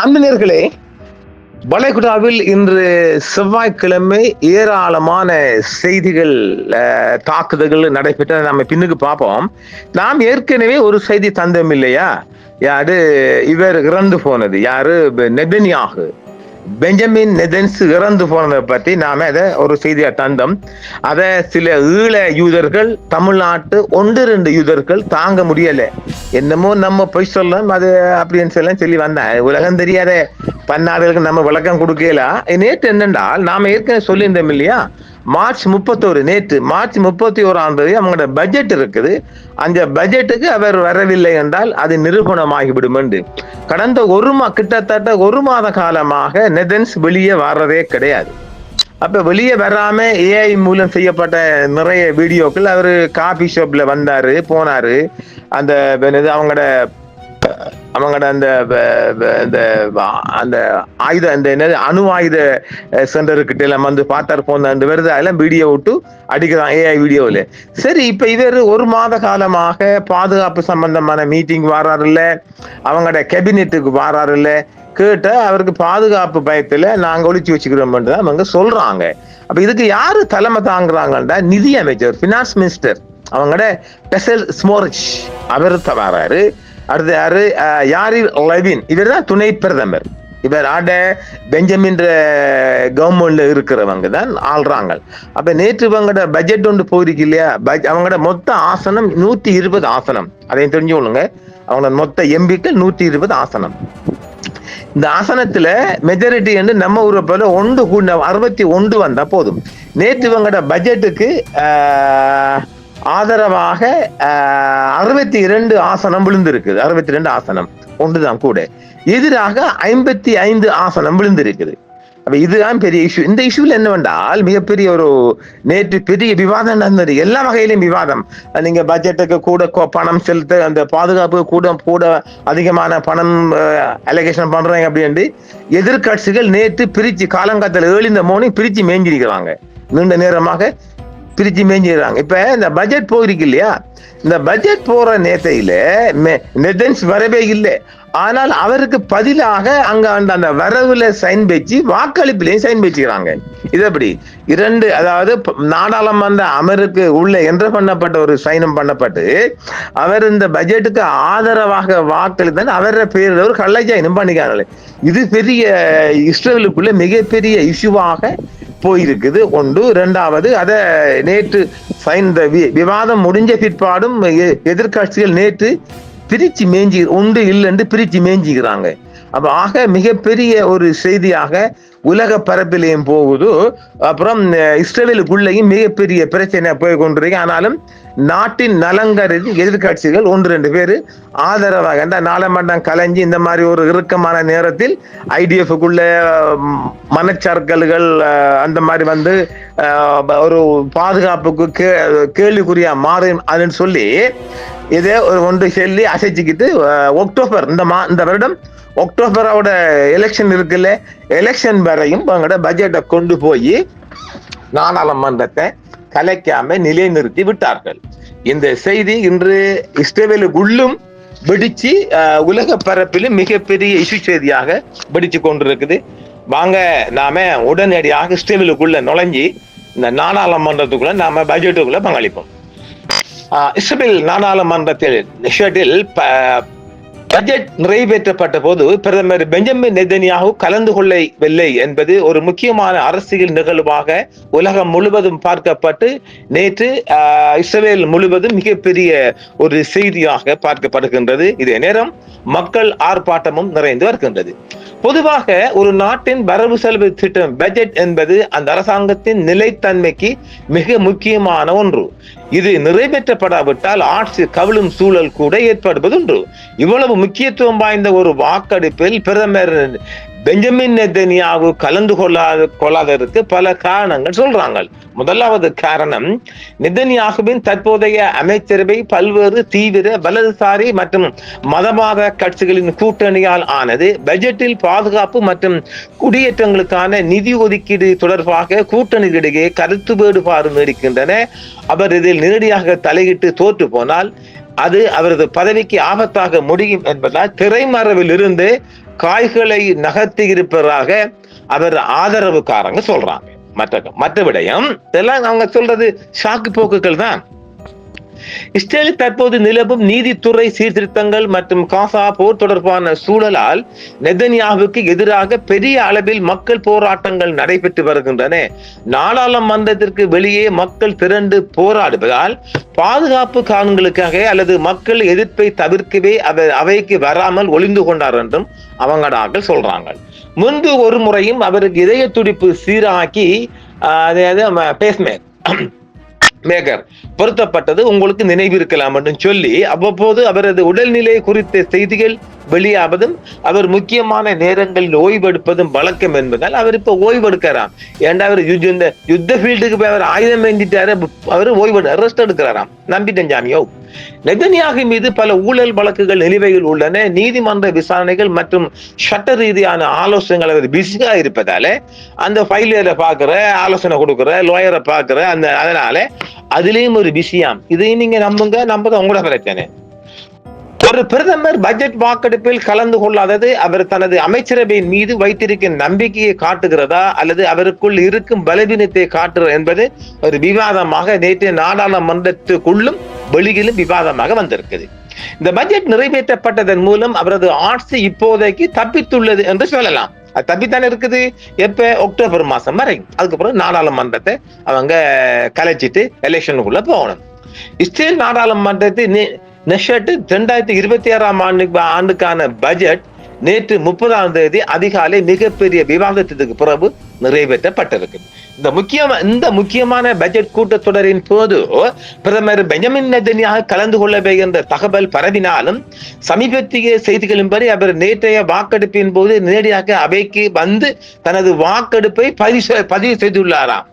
அன்பர்களே, வளைகுடாவில் இன்று செவ்வாய்க்கிழமை ஏராளமான செய்திகள், தாக்குதல்கள் நடைபெற்ற நம்ம பின்னுக்கு பார்ப்போம். நாம் ஏற்கனவே ஒரு செய்தி தந்தோம் இல்லையா? யாரு இவர் இறந்து போனது? யாரு? நெதன்யாகு, பெஞ்சமின் நெதன்ஸ் இறந்து போனதை பற்றி நாம அதை ஒரு செய்தியா தந்தோம். அதை சில ஈழ யூதர்கள், தமிழ்நாட்டு 1-2 யூதர்கள் தாங்க முடியல. என்னமோ நம்ம போய் சொல்லலாம் அது அப்படின்னு சொல்லி வந்தேன். உலகம் தெரியாத பன்னாடுகளுக்கு நம்ம விளக்கம் கொடுக்கலாம். நேற்று என்னென்றால், நாம ஏற்கனவே சொல்லியிருந்தோம் இல்லையா? மார்ச் 31, நேற்று மார்ச் 31 அவங்களோட பட்ஜெட் இருக்குது. அந்த பட்ஜெட்டுக்கு அவர் வரவில்லை என்றால் அது நிரூபணமாகிவிடும் என்று கடந்த கிட்டத்தட்ட 1 மாத காலமாக நெதன்ஸ் வெளியே வர்றதே கிடையாது. அப்ப வெளியே வராம ஏஐ மூலம் செய்யப்பட்ட நிறைய வீடியோக்கள், அவரு காபி ஷாப்ல வந்தாரு, போனாரு, அந்த அவங்களோட அந்த ஆயுத அணு ஆயுத சென்டர்கிட்ட எல்லாம் வந்து பார்த்தாரு, போன வருது, அதெல்லாம் வீடியோ விட்டு அடிக்கிறான் ஏஐ வீடியோவில். சரி, இப்ப இவர் 1 மாத காலமாக பாதுகாப்பு சம்பந்தமான மீட்டிங் வராரு இல்ல, அவங்களோட கேபினெட்டுக்கு வராரு இல்ல, கேட்ட அவருக்கு பாதுகாப்பு பயத்துல நாங்க ஒழிச்சு வச்சுக்கிறோம் அவங்க சொல்றாங்க. அப்ப இதுக்கு யாரு தலைமை தாங்குறாங்கன்றா நிதி அமைச்சர், பினான்ஸ் மினிஸ்டர், அவங்களோட பெசல் ஸ்மோரிச் அவர் வராரு. அடுத்து யாரு? யாரிர் லெவின், இவர் தான் துணை பிரதமர். இவர் பெஞ்சமின் கவர்மெண்ட்ல இருக்கிறவங்க தான் ஆள்றாங்க. அப்ப நேற்று இவங்களோட பட்ஜெட் ஒன்று போயிருக்கு இல்லையா? அவங்களோட மொத்த ஆசனம் 120 ஆசனம். அதையும் தெரிஞ்சுக்கொள்ளுங்க, அவங்களோட மொத்த எம்பிக்கள் 120 ஆசனம். இந்த ஆசனத்துல மெஜாரிட்டி என்று நம்ம ஊரை போல 61 வந்தா போதும். நேற்று இவங்களோட பட்ஜெட்டுக்கு ஆதரவாக 62 ஆசனம் விழுந்திருக்குது. 62 ஆசனம் ஒன்றுதான் கூட. எதிராக 55 ஆசனம் விழுந்திருக்குது. அப்ப இதுதான் பெரிய இஷ்யூ. இந்த இஷ்யூல என்னவென்றால், மிகப்பெரிய ஒரு நேற்று பெரிய விவாதம் நடந்தது. எல்லா வகையிலும் விவாதம். நீங்க பட்ஜெட்டுக்கு கூட பணம் செலுத்த, அந்த பாதுகாப்புக்கு கூட அதிகமான பணம் அலோகேஷன் பண்றாங்க அப்படின்னு எதிர்கட்சிகள் நேற்று பிரிச்சு, காலங்காலத்தில் ஏர்லி இந்த மார்னிங் பிரிச்சு மேஞ்சிருக்கிறாங்க. நீண்ட நேரமாக பிரிச்சு மேஞ்சிடுறாங்க. இப்ப இந்த பட்ஜெட் போயிருக்கு இல்லையா? இந்த பட்ஜெட் போற நேரத்தையில நெதன்ஸ் வரவே இல்லை. ஆனால் அவருக்கு பதிலாக அங்க அந்த வரவுல சைன் வச்சு வாக்களிப்பிலையும் சைன் வச்சுக்கிறாங்க. இது எப்படி? 2, அதாவது நாடாளுமன்ற அமருக்கு உள்ள என்ற பண்ணப்பட்ட ஒரு சைனம் பண்ணப்பட்டு அவர் இந்த பட்ஜெட்டுக்கு ஆதரவாக வாக்களித்தான் அவர பேரில் ஒரு கள்ளச்சாயினும் பண்ணிக்காங்களே. இது பெரிய இஸ்ரேலுக்குள்ள மிகப்பெரிய இஷ்யூவாக போயிருக்குது. ஒன்று. 2வது, அதை நேற்று விவாதம் முடிஞ்ச பிற்பாடும் எதிர்கட்சிகள் நேற்று பிரிச்சு மேஞ்சி ஒன்று இல்லைன்னு பிரிச்சு மேஞ்சிக்கிறாங்க. அப்ப ஆக மிகப்பெரிய ஒரு செய்தியாக உலக பரப்பிலையும் போகுது. அப்புறம் இஸ்ரேலுக்குள்ளேயும் மிகப்பெரிய பிரச்சனை போய் கொண்டிருக்கு. ஆனாலும் நாட்டின் நலங்கருதி எதிர்கட்சிகள் 1-2 பேர் ஆதரவாக நாடாளுமன்றம் கலைஞ்சி இந்த மாதிரி ஒரு இறுக்கமான நேரத்தில் ஐடிஎஃப்குள்ள மனச்சறுக்கல்கள் அந்த மாதிரி வந்து ஒரு பாதுகாப்புக்கு கேள்விக்குறியா மாறும் அதுன்னு சொல்லி இதே ஒன்று சொல்லி அசைச்சிக்கிட்டு அக்டோபர் இந்த வருடம் அக்டோபரோட எலெக்ஷன் இருக்குல்ல, எலெக்ஷன் வரையும் அவங்களோட பட்ஜெட்டை கொண்டு போய் நாடாளுமன்றத்தை கலைக்காம நிலைநிறுத்தி விட்டார்கள். இந்த செய்தி இன்று இஸ்ரேலுக்குள்ளும் வெடிச்சு உலக பரப்பிலும் மிகப்பெரிய இஷ்யூ செய்தியாக வெடிச்சு கொண்டிருக்குது. வாங்க நாம உடனடியாக இஸ்ரேலுக்குள்ள நுழைஞ்சி இந்த நாடாளுமன்றத்துக்குள்ள நாம பட்ஜெட்டுக்குள்ள பங்களிப்போம். இஸ்ரேல் நாடாளுமன்றத்தில் பட்ஜெட் நிறைவேற்றப்பட்ட போது பிரதமர் பெஞ்சமின் நெதன்யாகு கலந்து கொள்ளவில்லை என்பது ஒரு முக்கியமான அரசியல் நிகழ்வாக உலகம் முழுவதும் பார்க்கப்பட்டு நேற்று இஸ்ரேல் முழுவதும் மிகப்பெரிய ஒரு செய்தியாக பார்க்கப்படுகின்றது. இதே நேரம் மக்கள் ஆர்ப்பாட்டமும் நிறைந்து வருகின்றது. பொதுவாக ஒரு நாட்டின் வரவு செலவு திட்டம் பட்ஜெட் என்பது அந்த அரசாங்கத்தின் நிலைத்தன்மைக்கு மிக முக்கியமான ஒன்று. இது நிறைவேற்றப்படாவிட்டால் ஆட்சி கவிழும் சூழல் கூட ஏற்படுவதுண்டு. இவ்வளவு முக்கியத்துவம் வாய்ந்த ஒரு வாக்கெடுப்பில் பிரதமர் பெஞ்சமின் நெதன்யாகு கலந்து கொள்ளாததற்கு பல காரணங்கள் சொல்றாங்க. முதலாவது காரணம், நெதன்யாகுவின் தற்போதைய அமைச்சரவை பல்வேறு தீவிர வலதுசாரி மற்றும் மதவாத கட்சிகளின் கூட்டணியால் ஆனது. பட்ஜெட்டில் பாதுகாப்பு மற்றும் குடியேற்றங்களுக்கான நிதி ஒதுக்கீடு தொடர்பாக கூட்டணிகளிடையே கருத்து வேறுபாடு நீடிக்கின்றன. அவர் இதில் நேரடியாக தலையிட்டு தோற்று போனால் அது அவரது பதவிக்கு ஆபத்தாக முடியும் என்பதால் திரைமறைவில் இருந்து காய்களை நகர்த்தி இருப்பதாக அவர் ஆதரவுக்காரங்க சொல்றாங்க. மற்ற விடயம் இதெல்லாம் அவங்க சொல்றது சாக்கு போக்குகள் தான். இஸ்ரேலில் தற்போது நிலவும் நீதித்துறை சீர்திருத்தங்கள் மற்றும் காசா போர் தொடர்பான சூழலால் நெதன்யாஹுவுக்கு எதிராக பெரிய அளவில் மக்கள் போராட்டங்கள் நடைபெற்று வருகின்றன. நாடாளுமன்றத்திற்கு வெளியே மக்கள் திரண்டு போராடுவதால் பாதுகாப்பு காரணங்களுக்காக அல்லது மக்கள் எதிர்ப்பை தவிர்க்கவே அவைக்கு வராமல் ஒளிந்து கொண்டார் என்றும் அவங்க சொல்றாங்க. முன்பு ஒரு முறையும் அவருக்கு இதய துடிப்பு சீராக்கி மேகர் பொருத்தப்பட்டது உங்களுக்கு நினைவிருக்கலாம் என்று சொல்லி அவ்வப்போது அவரது உடல்நிலை குறித்த செய்திகள் வெளியாவதும் அவர் முக்கியமான நேரங்களில் ஓய்வெடுப்பதும் வழக்கம் என்பதால் அவர் இப்ப ஓய்வெடுக்கிறாராம். ஏன்டா அவர் இந்த யுத்த ஃபீல்டுக்கு போய் அவர் ஆயுதம் வேண்டிட்டாரு, அவர் ரெஸ்ட் எடுக்கிறாராம். நம்பிட்டேன் ஜாமியோ. நெதன்யாஹு மீது பல ஊழல் வழக்குகள் நிலுவையில் உள்ளன. நீதிமன்ற விசாரணைகள் மற்றும் சட்ட ரீதியான ஆலோசனைகள் அவர் பிஸியா இருப்பதால அந்த ஃபைல பாக்குற, ஆலோசனை கொடுக்குற, லாயரை பாக்குற, அதனால அதுலயும் ஒரு பிஸியாம். இதையும் நீங்க நம்புறது உங்களோட பிரச்சனை. ஒரு பிரதமர் பட்ஜெட் வாக்கெடுப்பில் கலந்து கொள்ளாதது அவர் தனது அமைச்சரவையின் மீது வைத்திருக்கும் நம்பிக்கையை காட்டுகிறதா அல்லது அவருக்குள் இருக்கும் பலவீனத்தை காட்டுகிறது என்பது ஒரு விவாதமாக நேற்று நாடாளுமன்றத்துக்குள்ளும் வெளியிலும் விவாதமாக வந்திருக்குது. இந்த பட்ஜெட் நிறைவேற்றப்பட்டதன் மூலம் அவரது ஆட்சி இப்போதைக்கு தப்பித்துள்ளது என்று சொல்லலாம். அது தப்பித்தானே இருக்குது. எப்ப அக்டோபர் மாசம் வரை. அதுக்கப்புறம் நாடாளுமன்றத்தை அவங்க கலைச்சிட்டு எலெக்ஷனுக்குள்ள போகணும். இஸ்ரேல் நாடாளுமன்றத்தை 2026 ஆண்டுக்கான பட்ஜெட் நேற்று 30ஆம் தேதி அதிகாலை மிகப்பெரிய விவாதத்துக்கு பிறகு நிறைவேற்றப்பட்டிருக்கு. இந்த முக்கியமான பட்ஜெட் கூட்டத்தொடரின் போது பிரதமர் பெஞ்சமின் நெதன்யாஹு கலந்து கொள்ளவே என்ற தகவல் பரவினாலும் சமீபத்திய செய்திகளின்படி அவர் நேற்றைய வாக்கெடுப்பின் போது நேரடியாக அவைக்கு வந்து தனது வாக்கெடுப்பை பதிவு செய்துள்ளாராம்.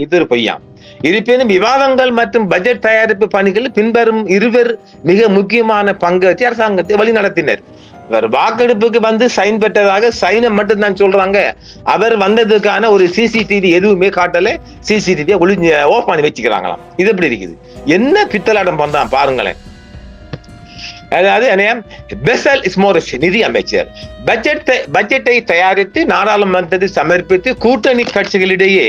இது பொய்யாம். இருப்பினும் விவாதங்கள் மற்றும் பட்ஜெட் தயாரிப்பு பணிகள் பின்வரும் இருவர் மிக முக்கியமான பங்காற்றி அரசாங்கத்தை வழிநடத்தினர். இவர் வாக்கெடுப்புக்கு வந்து சைன் பெற்றதாக சைனை மட்டும் தான் சொல்றாங்க. அவர் வந்ததுக்கான ஒரு சிசிடிவி எதுவுமே காட்டல. சிசிடிவியை ஆஃப் பண்ணி வச்சுக்கிறாங்களாம். இது எப்படி இருக்குது? என்ன பித்தலாட்டம் பண்றான் பாருங்களேன். அதாவது பெசல் இஸ்மோரிஷ் நிதி அமைச்சர் பட்ஜெட்டை தயாரித்து நாடாளுமன்றத்தில் சமர்ப்பித்து கூட்டணி கட்சிகளிடையே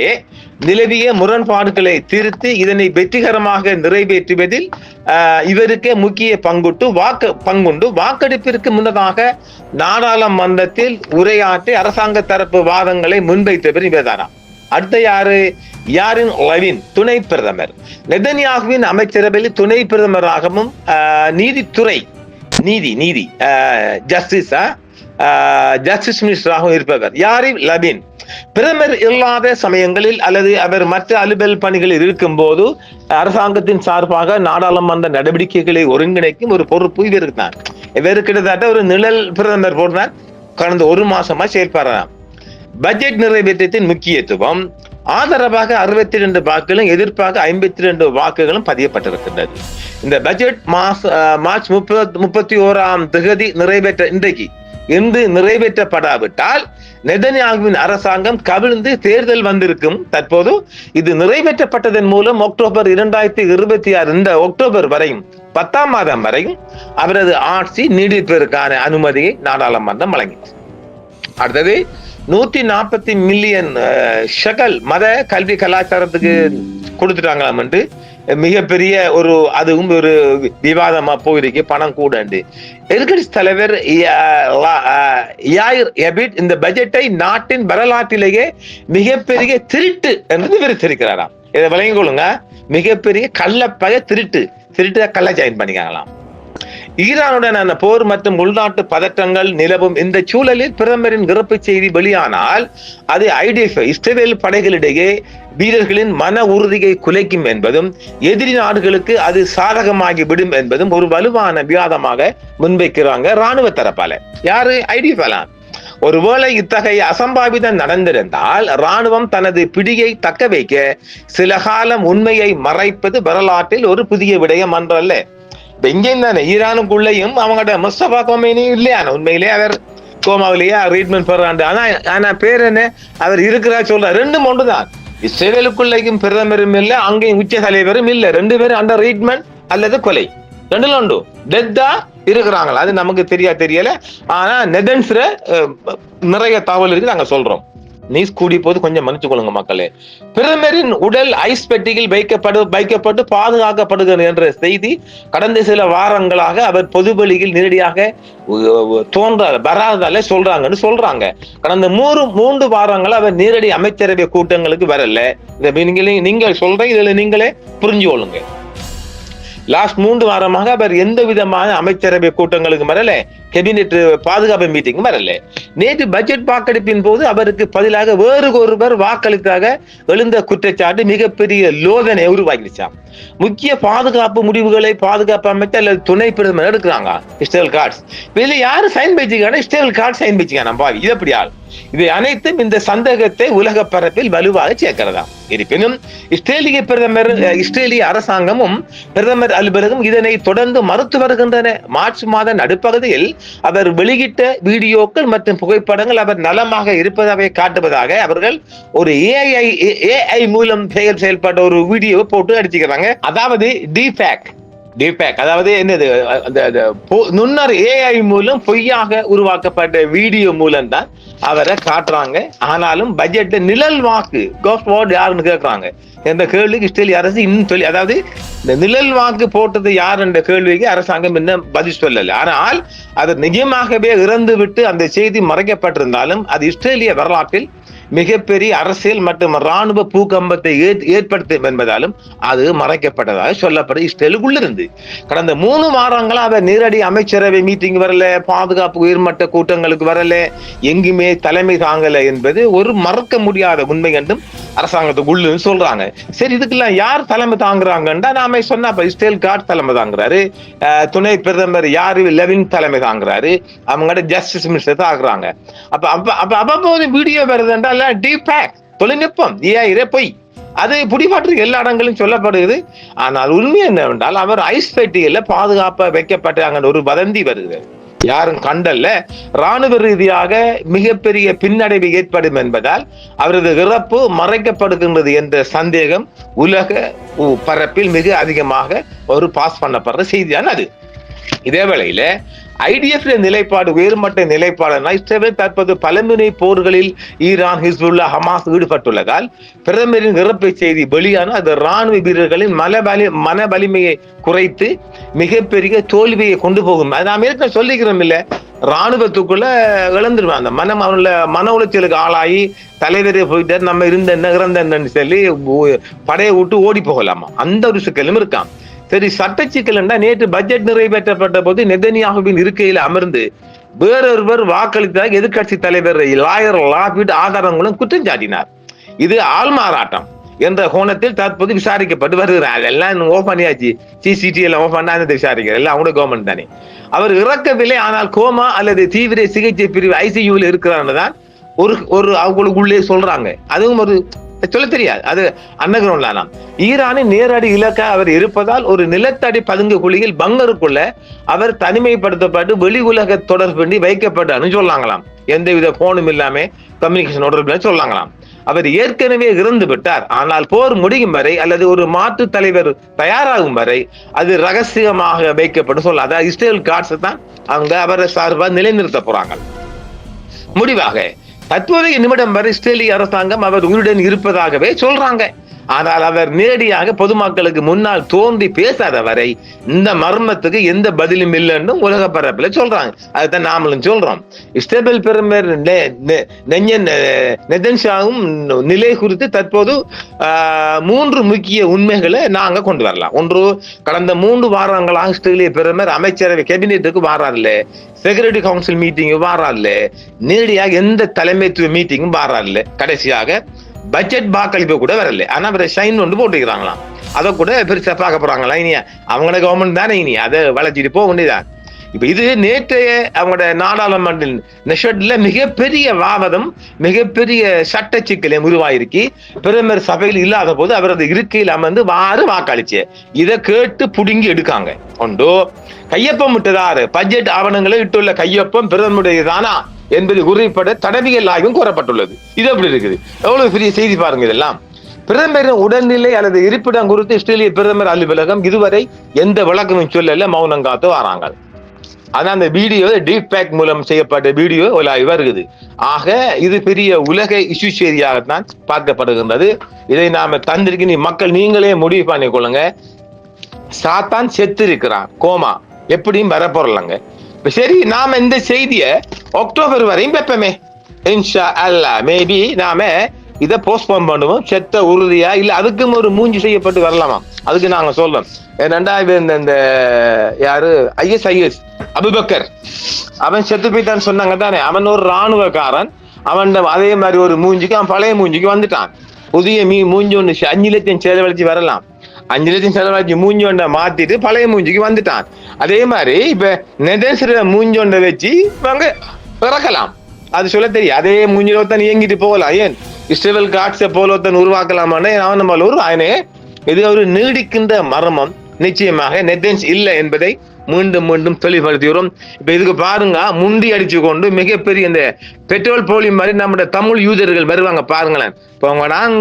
நிலவிய முரண்பாடுகளை தீர்த்து இதனை வெற்றிகரமாக நிறைவேற்றுவதில் இவருக்கு முக்கிய பங்குண்டு வாக்கெடுப்பிற்கு முன்னதாக நாடாளுமன்றத்தில் உரையாற்றி அரசாங்க தரப்பு வாதங்களை முன்வைத்தவர் இவர்தானா. அடுத்த யாரின் லெவின் துணை பிரதமர். நெதன்யாஹுவின் அமைச்சரவையில் துணை பிரதமராகவும் நீதித்துறை ஜஸ்டிஸ் மினிஸ்டராகவும் இருப்பவர் யாரின் லெவின். பிரதமர் இல்லாத சமயங்களில் அல்லது அவர் மற்ற அலுவல் பணிகளில் இருக்கும் போது அரசாங்கத்தின் சார்பாக நாடாளுமன்ற நடவடிக்கைகளை ஒருங்கிணைக்கும் ஒரு பொறுப்பு இவருக்கு தான். இவர் கிட்டத்தட்ட ஒரு நிழல் பிரதமர் போடுறார். கடந்த ஒரு மாசமா செயல்படுறார். பட்ஜெட் நிறைவேற்றத்தின் முக்கியத்துவம். ஆதரவாக 62 வாக்குகளும் எதிர்ப்பாக 52 வாக்குகளும் பதியப்பட்டிருக்கின்றது. இந்த பட்ஜெட் மார்ச் 31ஆம் தேதி இன்று நிறைவேற்றப்படாவிட்டால் நெதன்யாஹுவின் அரசாங்கம் கவிழ்ந்து தேர்தல் வந்திருக்கும். தற்போது இது நிறைவேற்றப்பட்டதன் மூலம் அக்டோபர் 2026 இந்த அக்டோபர் வரையும் 10ஆம் மாதம் வரையும் அவரது ஆட்சி நீடிப்பதற்கான அனுமதியை நாடாளுமன்றம் வழங்கியது. அடுத்தது 140 மில்லியன் ஷெகல் மத கல்வி கலாச்சாரத்துக்கு கொடுத்துட்டாங்களாம் என்று மிகப்பெரிய அதுவும் ஒரு விவாதமா போயிருக்கு. பணம் கூட எதிர்கட்சி தலைவர் யாயிர் எபிட் இந்த பட்ஜெட்டை நாட்டின் வரலாற்றிலேயே மிகப்பெரிய திருட்டு என்று விவரித்திருக்கிறாராம். இதை விளங்கிக் கொள்ளுங்க. மிகப்பெரிய கள்ளப்பகை திருட்டு கள்ள ஜாயின் பண்ணிக்கலாம். ஈரானுடனான போர் மற்றும் உள்நாட்டு பதற்றங்கள் நிலவும் இந்த சூழலில் பிரதமரின் இறப்பு செய்தி வெளியானால் அது IDF இஸ்ரேல் படைகளிடையே வீரர்களின் மன உறுதியை குலைக்கும் என்பதும் எதிரி நாடுகளுக்கு அது சாதகமாகி விடும் என்பதும் ஒரு வலுவான விவாதமாக முன்வைக்கிறாங்க ராணுவ தரப்பால. யாரு? IDF. ஒருவேளை இத்தகைய அசம்பாவிதம் நடந்திருந்தால் ராணுவம் தனது பிடியை தக்க வைக்க சில காலம் உண்மையை மறைப்பது வரலாற்றில் ஒரு புதிய விடயம் அன்றல்ல. எங்கேயும் தானே ஈரானுக்குள்ளேயும் அவங்கள்ட்ட முஸ்தபா கோமேனியும் இல்லையா? உண்மையிலே அவர் கோமாவிலேயே ட்ரீட்மெண்ட் பெறாண்டு. ஆனா பேர் என்ன? அவர் இருக்கிறா சொல்ற 2 தான். இஸ்ரேலுக்குள்ளேயும் பிரதமரும் இல்லை, அங்கேயும் உச்ச தலைவரும் இல்லை. 2 பேரும் அண்டர் ட்ரீட்மெண்ட் அல்லது கொலை. ரெண்டுல உண்டு. டெத்தா இருக்கிறாங்களா அது நமக்கு தெரியல. ஆனா நெதன்ஸ்ல நிறைய தகவல் இருக்கு, நாங்க சொல்றோம். நீஸ் கூடி போது கொஞ்சம் மன்னிச்சு கொள்ளுங்க மக்களே. பிரதமரின் உடல் ஐஸ் பெட்டியில் வைக்கப்பட்டு பாதுகாக்கப்படுகிறது என்ற செய்தி கடந்த சில வாரங்களாக அவர் பொதுவெளியில் நேரடியாக வராதால சொல்றாங்க. கடந்த 3 வாரங்கள் அவர் நேரடி அமைச்சரவை கூட்டங்களுக்கு வரல. நீங்கள் சொல்ற இதுல நீங்களே புரிஞ்சு கொள்ளுங்க. லாஸ்ட் 3 வாரமாக அவர் எந்த விதமான அமைச்சரவை கூட்டங்களுக்கு வரல, கேபினெட் பாதுகாப்பு மீட்டிங் வரல. நேற்று பட்ஜெட் வாக்கெடுப்பின் போது அவருக்கு பதிலாக வேறு ஒருவர் வாக்களித்தாக எழுந்த குற்றச்சாட்டு மிகப்பெரிய லோதனை உருவாக்கிச்சாம். முக்கிய பாதுகாப்பு முடிவுகளை பாதுகாப்பு அமைச்சர் அல்லது துணை பிரதமர் எடுக்கிறாங்க. இஸ்ரேல் கார்ட்ஸ் இதுல யாரு சைன் வச்சுக்கான? இஸ்ரேல் கார்டு சைன் வச்சுக்கான பாவி. இது எப்படி ஆள்? இவை அனைத்தும் இந்த சந்தேகத்தை உலக பரப்பில் வலுவாக சேர்க்கிறதா. இருப்பினும் இஸ்ரேலிய அரசாங்கமும் பிரதமர் அலுவலகம் இதனை தொடர்ந்து மறுத்து வருகின்றன. மார்ச் மாத நடுப்பகுதியில் அவர் வெளியிட்ட வீடியோக்கள் மற்றும் புகைப்படங்கள் அவர் நலமாக இருப்பதாக காட்டுவதாக அவர்கள் ஒரு ஏஐ மூலம் செயல்பட்ட ஒரு வீடியோ போட்டு அடிச்சுக்கிறாங்க. அதாவது டிபேக் அதாவது என்னது, நுண்ணர் ஏஐ மூலம் பொய்யாக உருவாக்கப்பட்ட வீடியோ மூலம் தான் அவரை காட்டுறாங்க. ஆனாலும் பட்ஜெட் நிழல் வாக்கு யாருன்னு கேட்கறாங்க. இந்த கேள்விக்கு இஸ்ரேலிய அரசு இன்னும் சொல்லி, அதாவது இந்த நிழல் வாக்கு போட்டது யார் என்ற கேள்விக்கு அரசாங்கம் இன்னும் பதில் சொல்லல. ஆனால் அது நிஜமாகவே இறந்து விட்டு அந்த செய்தி மறைக்கப்பட்டிருந்தாலும் அது இஸ்ரேலிய வரலாற்றில் மிகப்பெரிய அரசியல் மற்றும் ராணுவ பூகம்பத்தை ஏற்படுத்தும் என்பதாலும் அது மறைக்கப்பட்டதாக சொல்லப்படும். இஸ்ரேலுக்குள்ளிருந்து கடந்த 3 வாரங்களா அவர் நேரடி அமைச்சரவை மீட்டிங் வரல, பாதுகாப்பு உயர்மட்ட கூட்டங்களுக்கு வரல, எங்குமே தலைமை தாங்கல என்பது ஒரு மறக்க முடியாத உண்மை என்றும் அரசாங்கத்துக்குள்ள சொல்றாங்க. சரி, இதுக்கெல்லாம் யார் தலைமை தாங்குறாங்கன்னா நாம சொன்னா இஸ்ரேல் கார்ட் தலைமை தாங்குறாரு, துணை பிரதமர் யாரு லெவின் தலைமை தாங்குறாரு, அவங்களோட ஜஸ்டிஸ் மினிஸ்டர் தான் ஆகுறாங்க. அப்ப வீடியோ வருது என்றால் தொழில்நுட்பம் பொய் அது பிடிபாட்டு எல்லா இடங்களும் சொல்லப்படுகிறது. ஆனால் உண்மை என்னவென்றால் அவர் ஐஸ் பெட்டியில பாதுகாப்ப வைக்கப்பட்டாங்க ஒரு வதந்தி வருகிறது. யாரும் கண்டல்ல. ராணுவ ரீதியாக மிகப்பெரிய பின்னடைவு ஏற்படும் என்பதால் அவரது இறப்பு மறைக்கப்படுகின்றது என்ற சந்தேகம் உலக பரப்பில் மிக அதிகமாக ஒரு பாஸ் பண்ணப்படுற செய்தியான அது. இதே வேளையில IDF நிலைப்பாடு உயர்மட்ட நிலைப்பாடுனா இஸ்ரேல் தற்போது பலமுனை போர்களில் ஈரான், ஹிஸ்புல்லா, ஹமாஸ் ஈடுபட்டுள்ளதால் பிரதமரின் இறப்பு செய்தி வெளியான அது ராணுவ வீரர்களின் மன வலிமையை குறைத்து மிகப்பெரிய தோல்வியை கொண்டு போகும். நாம் ஏற்கனவே சொல்லிக்கிறோம் இல்ல, ராணுவத்துக்குள்ள இழந்துருவான். அந்த மன உளைச்சலுக்கு ஆளாகி தலைவரே போயிட்டு நம்ம இறந்தன்னு சொல்லி படையை விட்டு ஓடி போகலாமா, அந்த ஒரு சிக்கலும் இருக்கான். சரி, சட்ட சிக்கல் என்றால் நேற்று பட்ஜெட் நிறைவேற்றப்பட்ட போது நெதன்யாகுவின் இருக்கையில் அமர்ந்து வேறொருவர் வாக்களித்ததாக எதிர்கட்சி தலைவர் லாயர் லாபிட் ஆதாரங்களும் குற்றம் சாட்டினார். இது ஆள்மாறாட்டம் என்ற கோணத்தில் தற்போது விசாரிக்கப்பட்டு வருகிறார். எல்லாம் ஓப் பண்ணியாச்சு, CCTV எல்லாம் ஓப் பண்ணா விசாரிக்கிறார், எல்லாம் அவங்க கவர்மெண்ட் தானே. அவர் இறக்கவில்லை, ஆனால் கோமா அல்லது தீவிர சிகிச்சை பிரிவு ICUவில் இருக்கிறான்னு தான் ஒரு அவங்களுக்குள்ளே சொல்றாங்க. அதுவும் ஒரு சொல்ல தெரியாது, அது அன்னகிரவுண்ட்ல. ஈரானின் நேரடி இலக்க அவர் இருப்பதால் ஒரு நிலத்தடி பதுங்கு குழியில் பங்கருக்குள்ள அவர் தனிமைப்படுத்தப்பட்டு வெளி உலக தொடர்பு வைக்கப்பட்டான்னு சொல்லாங்களாம். எந்தவித போனும் இல்லாம கம்யூனிகேஷன் தொடர்பு சொல்லாங்களாம். அவர் ஏற்கனவே இறந்து விட்டார். ஆனால் போர் முடியும் வரை அல்லது ஒரு மாற்று தலைவர் தயாராகும் வரை அது ரகசியமாக வைக்கப்படும் சொல்ல. அதாவது இஸ்ரேல் கார்ட்ஸ் தான் அவங்க அவரை சார்பாக நிலைநிறுத்த போறாங்க. முடிவாக தற்போதைய நிமிடம் வரை இஸ்ரேலிய அரசாங்கம் அவர் உயிருடன் இருப்பதாகவே சொல்றாங்க. ஆனால் அவர் நேரடியாக பொதுமக்களுக்கு முன்னால் தோன்றி பேசாத வரை இந்த மர்மத்துக்கு எந்த பதிலும் இல்லைன்னு உலக பரப்பில் சொல்றாங்க. அதுதான் நாமளும் சொல்றோம். இஸ்ரேல் பிரதமர் நெதன்யாகும் நிலை குறித்து தற்போது 3 முக்கிய உண்மைகளை நாங்க கொண்டு வரலாம். ஒன்று, கடந்த 3 வாரங்களாக இஸ்ரேலிய பிரதமர் அமைச்சரவை கேபினெட்டுக்கு வாரார்ல, செக்யூரிட்டி கவுன்சில் மீட்டிங் வாரார்ல, நேரடியாக எந்த தலைமைத்துவ மீட்டிங்கும் வாரார்ல, கடைசியாக பட்ஜெட் வாக்களிப்பு கூட வரல. ஆனா அவரை ஷைன் ஒன்று போட்டுக்கிறாங்களாம். அதை கூட பெருசா பார்க்க போறாங்களா? இனி அவங்களோட கவர்மெண்ட் தானே, இனி அதை வளர்ச்சிட்டு போக வேண்டியதான். இப்ப இது நேற்றைய அவங்களோட நாடாளுமன்ற மிகப்பெரிய வாதம், மிகப்பெரிய சட்ட சிக்கலை உருவாயிருக்கு. பிரதமர் சபையில் இல்லாத போது அவரது இருக்கையில் அமர்ந்து வாக்களிச்சு இதை கேட்டு புடுங்கி எடுக்காங்க. ஒன்றோ கையொப்பம் விட்டதாரு பட்ஜெட் ஆவணங்களை இட்டுள்ள கையொப்பம் பிரதமருடையதானா என்பது உறுதிப்பட தடவியல் ஆய்வும் கூறப்பட்டுள்ளது. இது எப்படி இருக்குது? எவ்வளவு பெரிய செய்தி பாருங்க. இதெல்லாம் பிரதமரின் உடல்நிலை அல்லது இருப்பிடம் குறித்து இஸ்ரேலிய பிரதமர் அலுவலகம் இதுவரை எந்த விளக்கமும் சொல்லல, மௌனம் காத்து வராங்க. ஆனா அந்த வீடியோ டீப் பேக் மூலம் செய்யப்பட்ட வீடியோ வருகிறது. ஆக இது பெரிய உலக இஷ்யூ செய்தியாகத்தான் பார்க்கப்படுகின்றது. இதை நாம தந்திருக்க மக்கள் நீங்களே முடிவு பண்ணிக்கொள்ளுங்க. சாத்தான் செத்து இருக்கிறான், கோமா எப்படியும் வரப்போறலங்க. சரி, நாம இந்த செய்திய அக்டோபர் வரையும் வைப்பமே, இன்ஷா அல்லாஹ். மேபி நாம இதை போஸ்ட்போன் பண்ணுவோம். செத்த உறுதியா இல்ல அதுக்கும் ஒரு மூஞ்சி செய்யப்பட்டு வரலாமா, அதுக்கு நாங்க சொல்றோம். இந்த யாரு ISIS அபுபக்கர், அவன் செத்து போயிட்டான்னு சொன்னாங்க தானே. அவன் ஒரு ராணுவக்காரன். அவன் அதே மாதிரி ஒரு மூஞ்சிக்கு அவன் பழைய மூஞ்சிக்கு வந்துட்டான். புதிய மூஞ்சி ஒண்ணு 5 லட்சம் செலவழிச்சு வரலாம். 5 லட்சம் செலவழிச்சு மூஞ்சி ஒன்றை மாத்திட்டு பழைய மூஞ்சிக்கு வந்துட்டான். அதே மாதிரி இப்ப நெதேஸ்வர மூஞ்சி ஒன்றை வச்சு இவங்க பிறக்கலாம். அது சொல்ல தெரியும். அதே மூஞ்சில ஒருத்தன் இயங்கிட்டு போகலாம். ஏன் இஸ்ரேல் காட்ஸை போல ஒருத்தன் உருவாக்கலாமான்னு அவன் நம்ம உருவாயினே. இது ஒரு நீடிக்கின்ற மர்மம். நிச்சயமாக நெதன்ஸ் இல்லை என்பதை மீண்டும் மீண்டும் தெளிவுபடுத்துகிறோம். இப்ப இதுக்கு பாருங்க, முண்டி அடிச்சு கொண்டு மிகப்பெரிய இந்த பெட்ரோல் போலி மாதிரி நம்முடைய தமிழ் யூதர்கள் வருவாங்க பாருங்களேன்.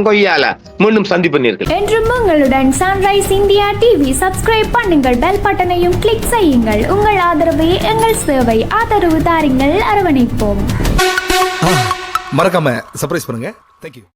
கொய்யால மீண்டும் சந்திப்பீர்கள். என்றும் உங்களுடன் சன்ரைஸ் இந்தியா டிவி சப்ஸ்கிரைப் பண்ணுங்கள், பெல் பட்டனையும் கிளிக் செய்யுங்கள். உங்கள் ஆதரவே எங்கள் சேவை. ஆதரவு தாருங்கள், அரவணைப்போம். மறக்காம சர்ப்ரைஸ் பண்ணுங்க. தேங்க்யூ.